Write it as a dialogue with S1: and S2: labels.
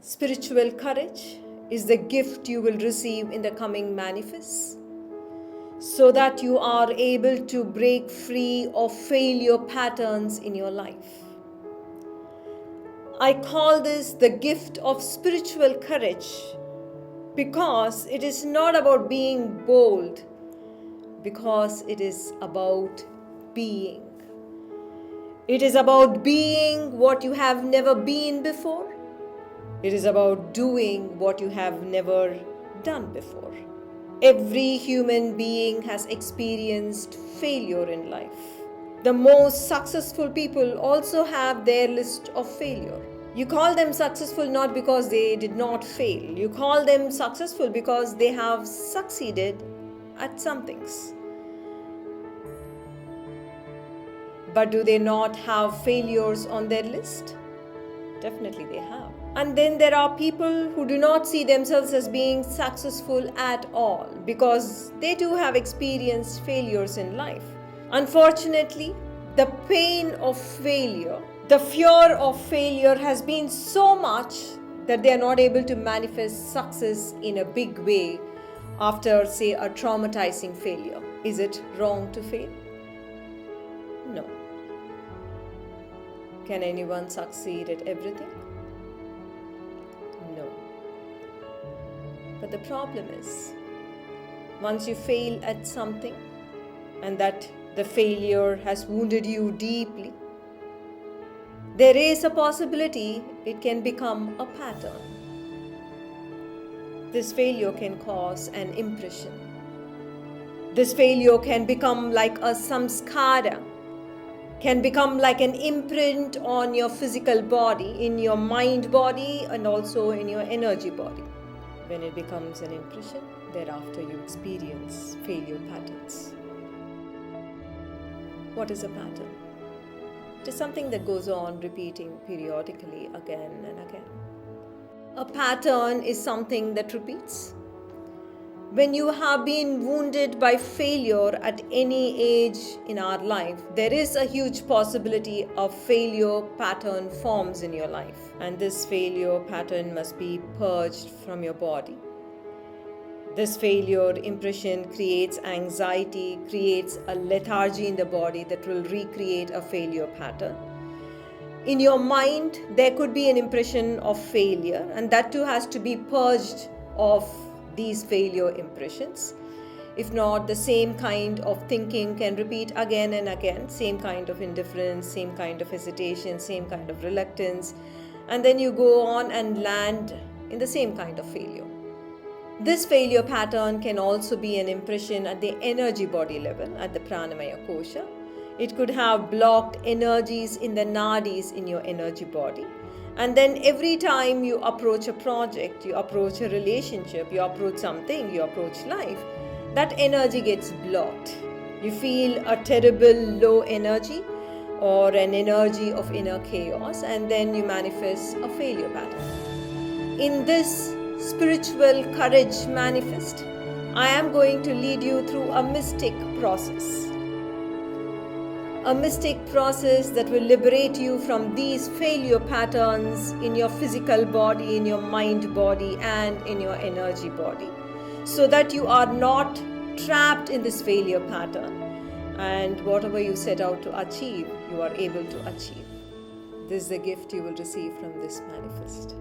S1: Spiritual courage is the gift you will receive in the coming manifests, so that you are able to break free of failure patterns in your life. I call this the gift of spiritual courage because it is not about being bold, because it is about being. It is about being what you have never been before. It is about doing what you have never done before. Every human being has experienced failure in life. The most successful people also have their list of failure. You call them successful not because they did not fail. You call them successful because they have succeeded at some things. But do they not have failures on their list? Definitely they have. And then there are people who do not see themselves as being successful at all because they too have experienced failures in life. Unfortunately, the pain of failure, the fear of failure has been so much that they are not able to manifest success in a big way after, say, a traumatizing failure. Is it wrong to fail? No. Can anyone succeed at everything? No. But the problem is, once you fail at something and that the failure has wounded you deeply, there is a possibility it can become a pattern. This failure can cause an impression. This failure can become like a samskara, can become like an imprint on your physical body, in your mind body, and also in your energy body. When it becomes an impression, thereafter you experience failure patterns. What is a pattern? It is something that goes on repeating periodically again and again. A pattern is something that repeats. When you have been wounded by failure at any age in our life, there is a huge possibility of failure pattern forms in your life. And this failure pattern must be purged from your body. This failure impression creates anxiety, creates a lethargy in the body that will recreate a failure pattern. In your mind, there could be an impression of failure, and that too has to be purged of these failure impressions. If not, the same kind of thinking can repeat again and again, same kind of indifference, same kind of hesitation, same kind of reluctance, and then you go on and land in the same kind of failure. This failure pattern can also be an impression at the energy body level, at the pranamaya kosha. It could have blocked energies in the nadis in your energy body. And then every time you approach a project, you approach a relationship, you approach something, you approach life, that energy gets blocked. You feel a terrible low energy or an energy of inner chaos, and then you manifest a failure pattern. In this spiritual courage manifest, I am going to lead you through a mystic process. A mystic process that will liberate you from these failure patterns in your physical body, in your mind body, and in your energy body, so that you are not trapped in this failure pattern, and whatever you set out to achieve, you are able to achieve. This is the gift you will receive from this manifest.